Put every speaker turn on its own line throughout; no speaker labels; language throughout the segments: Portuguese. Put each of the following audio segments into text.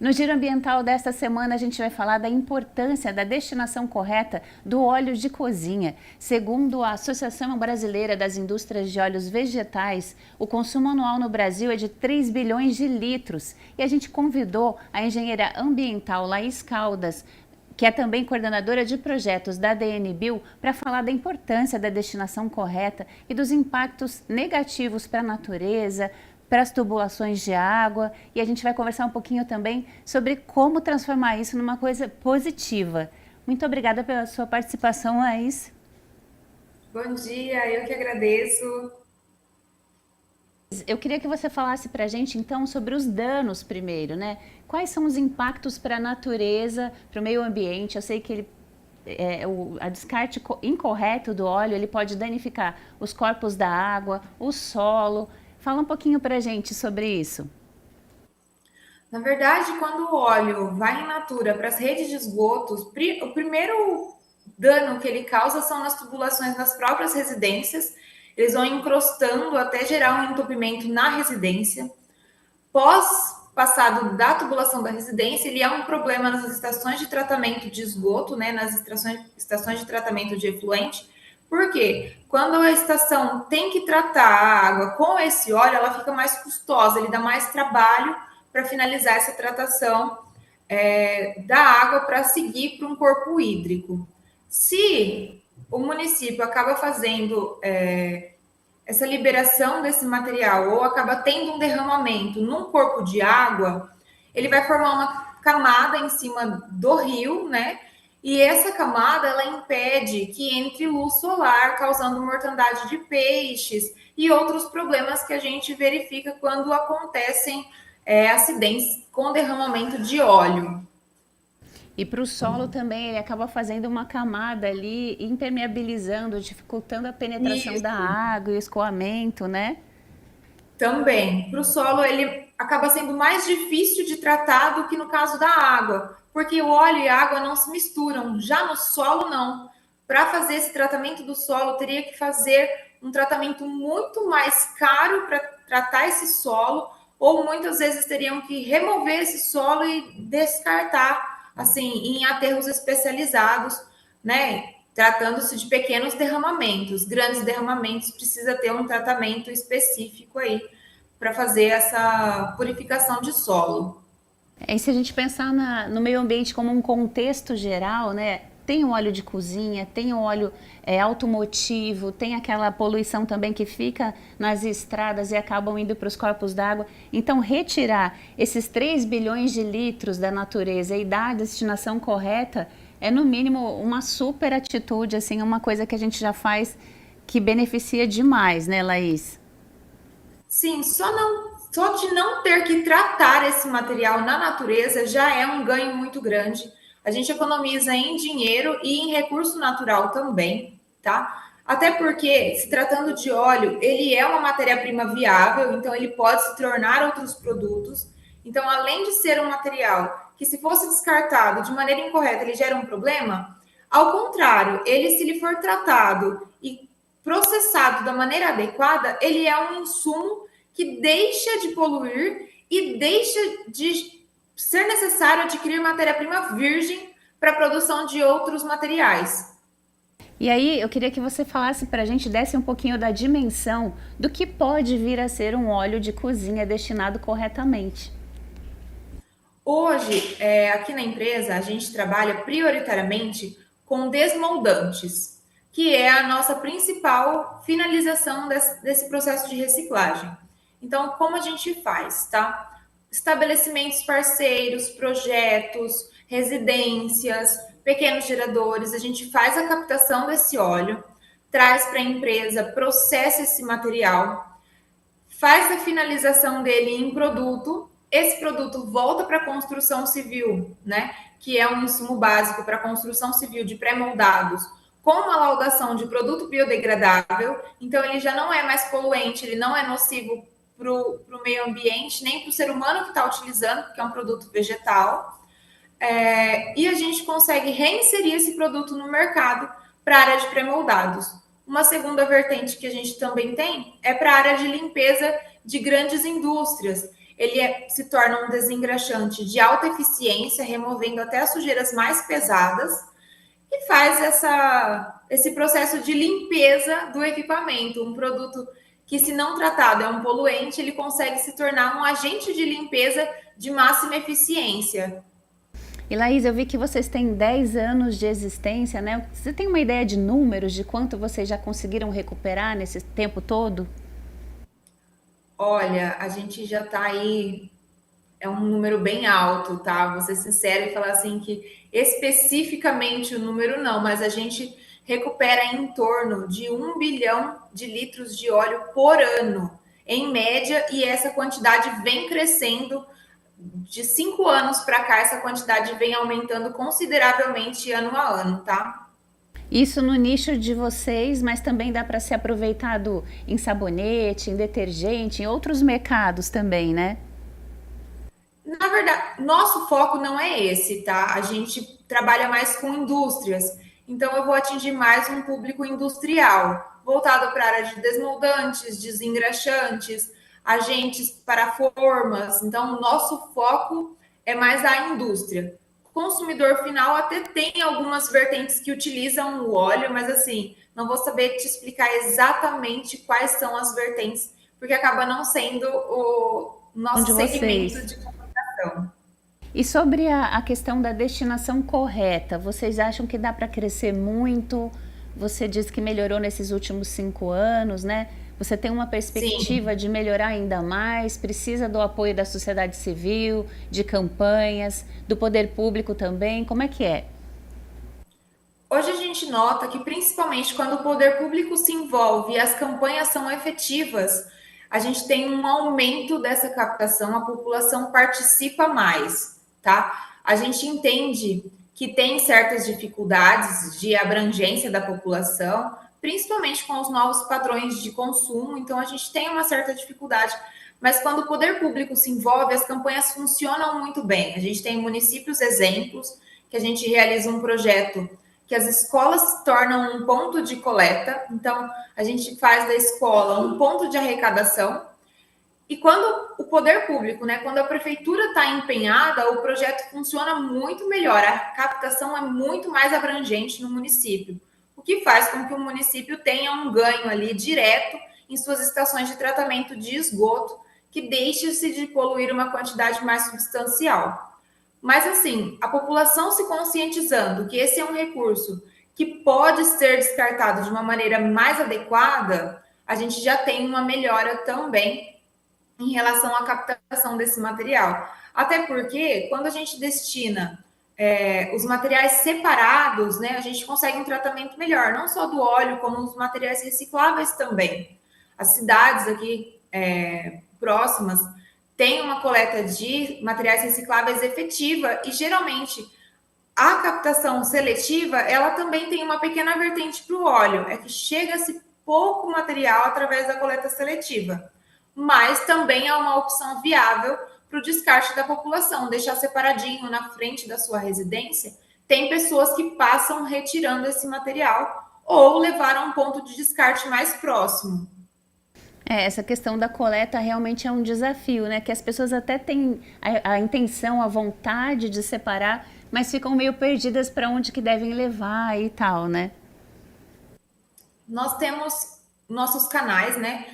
No Giro Ambiental desta semana, a gente vai falar da importância da destinação correta do óleo de cozinha. Segundo a Associação Brasileira das Indústrias de Óleos Vegetais, o consumo anual no Brasil é de 3 bilhões de litros. E a gente convidou a engenheira ambiental Laís Caldas, que é também coordenadora de projetos da DNBio, para falar da importância da destinação correta e dos impactos negativos para a natureza, para as tubulações de água, e a gente vai conversar um pouquinho também sobre como transformar isso numa coisa positiva. Muito obrigada pela sua participação, Laís.
Bom dia, eu que agradeço.
Eu queria que você falasse para a gente, então, sobre os danos primeiro, né? Quais são os impactos para a natureza, para o meio ambiente? Eu sei que a descarte incorreto do óleo, ele pode danificar os corpos da água, o solo. Fala um pouquinho para a gente sobre isso.
Na verdade, quando o óleo vai in natura para as redes de esgotos, o primeiro dano que ele causa são nas tubulações nas próprias residências. Eles vão encrostando até gerar um entupimento na residência. Pós passado da tubulação da residência, ele é um problema nas estações de tratamento de esgoto, né, nas estações de tratamento de efluente. Por quê? Quando a estação tem que tratar a água com esse óleo, ela fica mais custosa, ele dá mais trabalho para finalizar essa tratação da água para seguir para um corpo hídrico. Se o município acaba fazendo essa liberação desse material ou acaba tendo um derramamento num corpo de água, ele vai formar uma camada em cima do rio, né? E essa camada ela impede que entre luz solar, causando mortandade de peixes e outros problemas que a gente verifica quando acontecem acidentes com derramamento de óleo.
E para o solo também, ele acaba fazendo uma camada ali, impermeabilizando, dificultando a penetração da
Isso.
água e o escoamento, né?
Também, para o solo, ele acaba sendo mais difícil de tratar do que no caso da água, porque o óleo e a água não se misturam. Já no solo, não. Para fazer esse tratamento do solo, teria que fazer um tratamento muito mais caro para tratar esse solo, ou muitas vezes teriam que remover esse solo e descartar, assim, em aterros especializados, né? Tratando-se de pequenos derramamentos. Grandes derramamentos precisa ter um tratamento específico aí para fazer essa purificação de solo.
E se a gente pensar no meio ambiente como um contexto geral, né? Tem o óleo de cozinha, tem o óleo automotivo, tem aquela poluição também que fica nas estradas e acabam indo para os corpos d'água. Então, retirar esses 3 bilhões de litros da natureza e dar a destinação correta é, no mínimo, uma super atitude, assim, uma coisa que a gente já faz que beneficia demais, né, Laís?
Sim, só de não ter que tratar esse material na natureza já é um ganho muito grande. A gente economiza em dinheiro e em recurso natural também, tá? Até porque, se tratando de óleo, ele é uma matéria-prima viável, então ele pode se tornar outros produtos. Então, além de ser um material que, se fosse descartado de maneira incorreta, ele gera um problema, ao contrário, ele, se ele for tratado e processado da maneira adequada, ele é um insumo que deixa de poluir e deixa de ser necessário adquirir matéria-prima virgem para a produção de outros materiais.
E aí, eu queria que você falasse para a gente, desse um pouquinho da dimensão do que pode vir a ser um óleo de cozinha destinado corretamente.
Hoje, aqui na empresa, a gente trabalha prioritariamente com desmoldantes, que é a nossa principal finalização desse processo de reciclagem. Então, como a gente faz, tá? Estabelecimentos parceiros, projetos, residências, pequenos geradores, a gente faz a captação desse óleo, traz para a empresa, processa esse material, faz a finalização dele em produto, esse produto volta para a construção civil, né? Que é um insumo básico para a construção civil de pré-moldados, com uma laudação de produto biodegradável, então ele já não é mais poluente, ele não é nocivo para o meio ambiente, nem para o ser humano que está utilizando, porque é um produto vegetal. E a gente consegue reinserir esse produto no mercado para a área de pré-moldados. Uma segunda vertente que a gente também tem é para a área de limpeza de grandes indústrias. se torna um desengraxante de alta eficiência, removendo até as sujeiras mais pesadas, e faz esse processo de limpeza do equipamento. Um produto que, se não tratado, é um poluente, ele consegue se tornar um agente de limpeza de máxima eficiência.
E Laís, eu vi que vocês têm 10 anos de existência, né? Você tem uma ideia de números, de quanto vocês já conseguiram recuperar nesse tempo todo?
Olha, a gente já está aí, é um número bem alto, tá? Vou ser sincero e falar assim que especificamente o número não, mas a gente recupera em torno de 1 bilhão de litros de óleo por ano, em média, e essa quantidade vem crescendo. De 5 anos para cá, essa quantidade vem aumentando consideravelmente ano a ano, tá?
Isso no nicho de vocês, mas também dá para ser aproveitado em sabonete, em detergente, em outros mercados também, né?
Na verdade, nosso foco não é esse, tá? A gente trabalha mais com indústrias, então eu vou atingir mais um público industrial, voltado para a área de desmoldantes, desengraxantes, agentes para formas. Então, o nosso foco é mais a indústria. O consumidor final até tem algumas vertentes que utilizam o óleo, mas assim, não vou saber te explicar exatamente quais são as vertentes, porque acaba não sendo o
De
nosso segmento
vocês.
de comunicação.
E sobre a questão da destinação correta, vocês acham que dá para crescer muito? Você disse que melhorou nesses últimos 5 anos, né? Você tem uma
Sim.
perspectiva de melhorar ainda mais? Precisa do apoio da sociedade civil, de campanhas, do poder público também? Como é que é?
Hoje a gente nota que, principalmente quando o poder público se envolve e as campanhas são efetivas, a gente tem um aumento dessa captação, a população participa mais, tá? A gente entende que tem certas dificuldades de abrangência da população, principalmente com os novos padrões de consumo, então a gente tem uma certa dificuldade. Mas quando o poder público se envolve, as campanhas funcionam muito bem. A gente tem municípios exemplos que a gente realiza um projeto que as escolas se tornam um ponto de coleta, então a gente faz da escola um ponto de arrecadação, e quando o poder público, né, quando a prefeitura está empenhada, o projeto funciona muito melhor, a captação é muito mais abrangente no município, o que faz com que o município tenha um ganho ali direto em suas estações de tratamento de esgoto, que deixe-se de poluir uma quantidade mais substancial. Mas, assim, a população se conscientizando que esse é um recurso que pode ser descartado de uma maneira mais adequada, a gente já tem uma melhora também em relação à captação desse material. Até porque, quando a gente destina os materiais separados, né, a gente consegue um tratamento melhor, não só do óleo, como os materiais recicláveis também. As cidades aqui próximas têm uma coleta de materiais recicláveis efetiva e, geralmente, a captação seletiva, ela também tem uma pequena vertente para o óleo, é que chega-se pouco material através da coleta seletiva, mas também é uma opção viável para o descarte da população, deixar separadinho na frente da sua residência. Tem pessoas que passam retirando esse material ou levar a um ponto de descarte mais próximo.
Essa questão da coleta realmente é um desafio, né? Que as pessoas até têm a intenção, a vontade de separar, mas ficam meio perdidas para onde que devem levar e tal, né?
Nós temos nossos canais, né,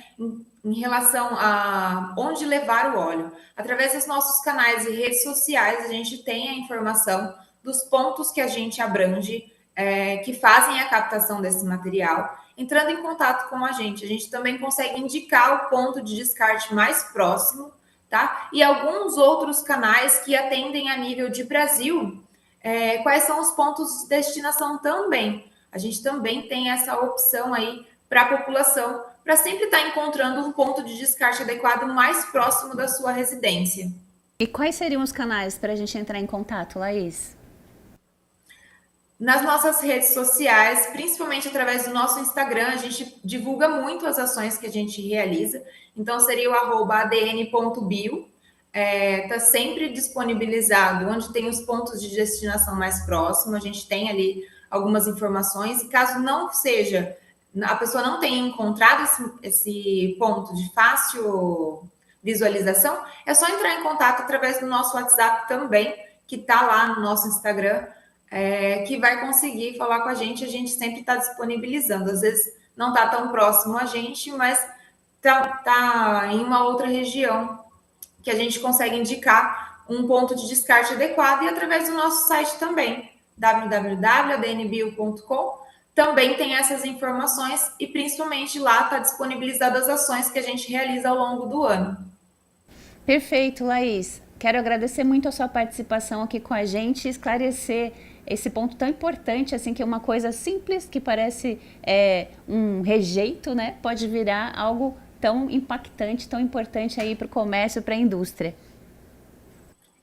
em relação a onde levar o óleo. Através dos nossos canais e redes sociais, a gente tem a informação dos pontos que a gente abrange, que fazem a captação desse material. Entrando em contato com a gente também consegue indicar o ponto de descarte mais próximo, tá? E alguns outros canais que atendem a nível de Brasil, quais são os pontos de destinação também. A gente também tem essa opção aí para a população, para sempre estar encontrando um ponto de descarte adequado mais próximo da sua residência.
E quais seriam os canais para a gente entrar em contato, Laís?
Nas nossas redes sociais, principalmente através do nosso Instagram, a gente divulga muito as ações que a gente realiza. Então, seria o @adn.bio. Está sempre disponibilizado onde tem os pontos de destinação mais próximos. A gente tem ali algumas informações. E caso não seja, a pessoa não tenha encontrado esse ponto de fácil visualização, é só entrar em contato através do nosso WhatsApp também, que está lá no nosso Instagram, que vai conseguir falar com a gente sempre está disponibilizando. Às vezes não está tão próximo a gente, mas está em uma outra região que a gente consegue indicar um ponto de descarte adequado, e através do nosso site também, www.adnbio.com, também tem essas informações, e principalmente lá está disponibilizadas as ações que a gente realiza ao longo do ano.
Perfeito, Laís. Quero agradecer muito a sua participação aqui com a gente e esclarecer esse ponto tão importante, assim, que é uma coisa simples, que parece um rejeito, né? Pode virar algo tão impactante, tão importante aí para o comércio, para a indústria.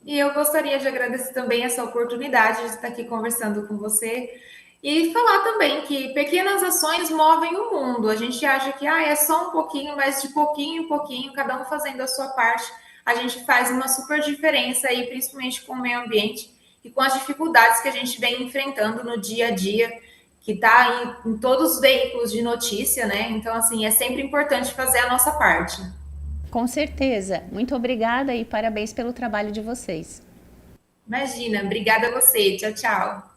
E eu gostaria de agradecer também essa oportunidade de estar aqui conversando com você e falar também que pequenas ações movem o mundo. A gente acha que é só um pouquinho, mas de pouquinho em pouquinho, cada um fazendo a sua parte, a gente faz uma super diferença aí, principalmente com o meio ambiente e com as dificuldades que a gente vem enfrentando no dia a dia, que está em todos os veículos de notícia, né? Então, assim, é sempre importante fazer a nossa parte.
Com certeza. Muito obrigada e parabéns pelo trabalho de vocês.
Imagina, obrigada a você. Tchau, tchau.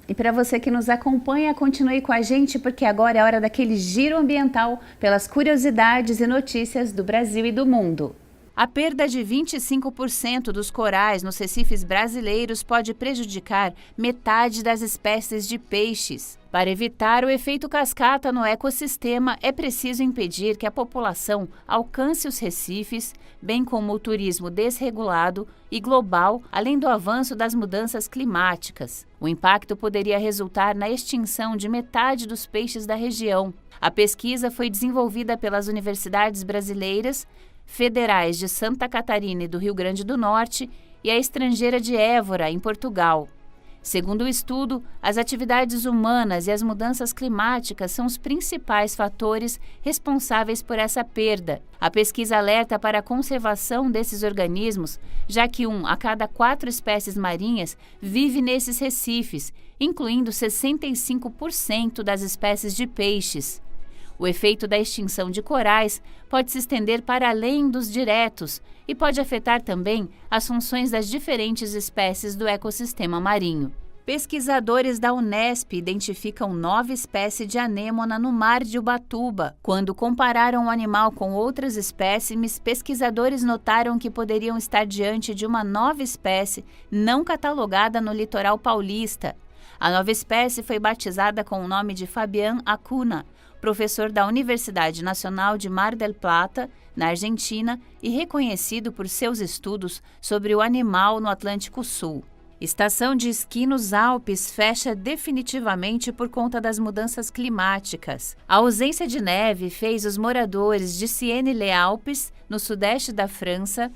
E para você que nos acompanha, continue com a gente, porque agora é hora daquele giro ambiental pelas curiosidades e notícias do Brasil e do mundo. A perda de 25% dos corais nos recifes brasileiros pode prejudicar metade das espécies de peixes. Para evitar o efeito cascata no ecossistema, é preciso impedir que a população alcance os recifes, bem como o turismo desregulado e global, além do avanço das mudanças climáticas. O impacto poderia resultar na extinção de metade dos peixes da região. A pesquisa foi desenvolvida pelas universidades brasileiras, federais de Santa Catarina e do Rio Grande do Norte e a estrangeira de Évora, em Portugal. Segundo o estudo, as atividades humanas e as mudanças climáticas são os principais fatores responsáveis por essa perda. A pesquisa alerta para a conservação desses organismos, já que 1 a cada 4 espécies marinhas vive nesses recifes, incluindo 65% das espécies de peixes. O efeito da extinção de corais pode se estender para além dos diretos e pode afetar também as funções das diferentes espécies do ecossistema marinho. Pesquisadores da Unesp identificam nova espécie de anêmona no mar de Ubatuba. Quando compararam o animal com outras espécimes, pesquisadores notaram que poderiam estar diante de uma nova espécie não catalogada no litoral paulista. A nova espécie foi batizada com o nome de Fabián Acuna, professor da Universidade Nacional de Mar del Plata, na Argentina, e reconhecido por seus estudos sobre o animal no Atlântico Sul. Estação de esqui nos Alpes fecha definitivamente por conta das mudanças climáticas. A ausência de neve fez os moradores de Sienne-les-Alpes, no sudeste da França,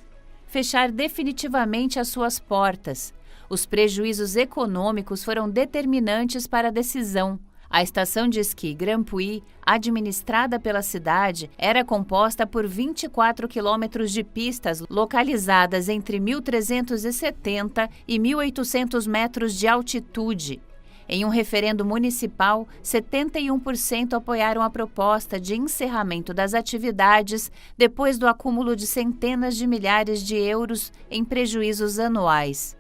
fechar definitivamente as suas portas. Os prejuízos econômicos foram determinantes para a decisão. A estação de esqui Grand Puy, administrada pela cidade, era composta por 24 quilômetros de pistas localizadas entre 1.370 e 1.800 metros de altitude. Em um referendo municipal, 71% apoiaram a proposta de encerramento das atividades depois do acúmulo de centenas de milhares de euros em prejuízos anuais.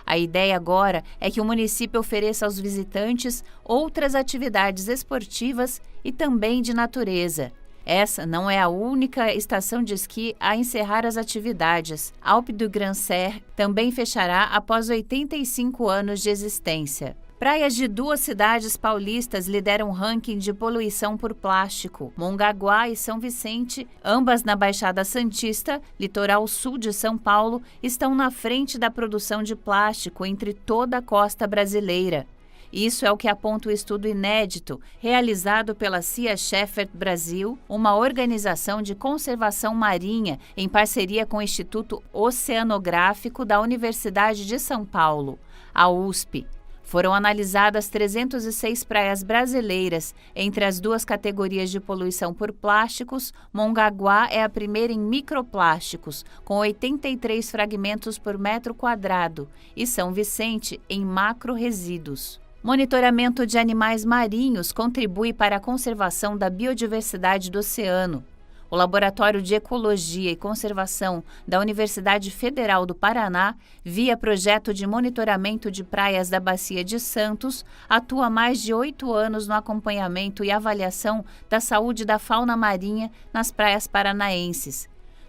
A ideia agora é que o município ofereça aos visitantes outras atividades esportivas e também de natureza. Essa não é a única estação de esqui a encerrar as atividades. Alpe du Grand Serre também fechará após 85 anos de existência. Praias de 2 cidades paulistas lideram o ranking de poluição por plástico. Mongaguá e São Vicente, ambas na Baixada Santista, litoral sul de São Paulo, estão na frente da produção de plástico entre toda a costa brasileira. Isso é o que aponta o estudo inédito realizado pela Sea Shepherd Brasil, uma organização de conservação marinha em parceria com o Instituto Oceanográfico da Universidade de São Paulo, a USP. Foram analisadas 306 praias brasileiras. Entre as 2 categorias de poluição por plásticos, Mongaguá é a primeira em microplásticos, com 83 fragmentos por metro quadrado, e São Vicente em macro-resíduos. Monitoramento de animais marinhos contribui para a conservação da biodiversidade do oceano. O Laboratório de Ecologia e Conservação da Universidade Federal do Paraná, via projeto de monitoramento de praias da Bacia de Santos, atua há mais de 8 anos no acompanhamento e avaliação da saúde da fauna marinha nas praias paranaenses.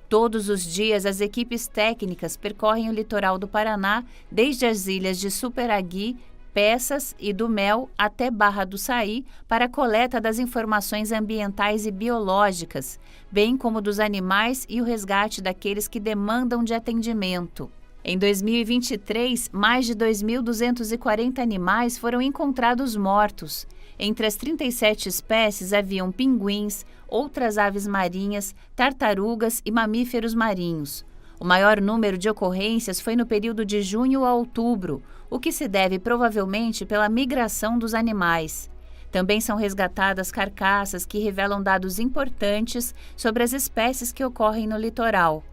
Todos os dias, as equipes técnicas percorrem o litoral do Paraná, desde as ilhas de Superagui, Peças e do Mel até Barra do Saí, para a coleta das informações ambientais e biológicas, bem como dos animais e o resgate daqueles que demandam de atendimento. Em 2023, mais de 2.240 animais foram encontrados mortos. Entre as 37 espécies haviam pinguins, outras aves marinhas, tartarugas e mamíferos marinhos. O maior número de ocorrências foi no período de junho a outubro, o que se deve provavelmente pela migração dos animais. Também são resgatadas carcaças que revelam dados importantes sobre as espécies que ocorrem no litoral.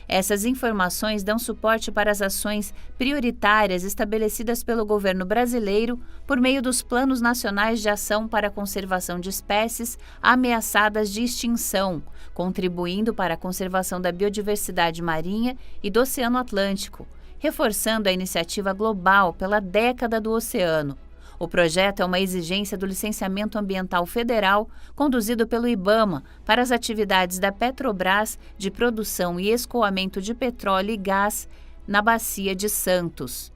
Essas informações dão suporte para as ações prioritárias estabelecidas pelo governo brasileiro por meio dos Planos Nacionais de Ação para a Conservação de Espécies Ameaçadas de Extinção, contribuindo para a conservação da biodiversidade marinha e do Oceano Atlântico, reforçando a iniciativa global pela década do oceano. O projeto é uma exigência do Licenciamento Ambiental Federal, conduzido pelo IBAMA, para as atividades da Petrobras de produção e escoamento de petróleo e gás na Bacia de Santos.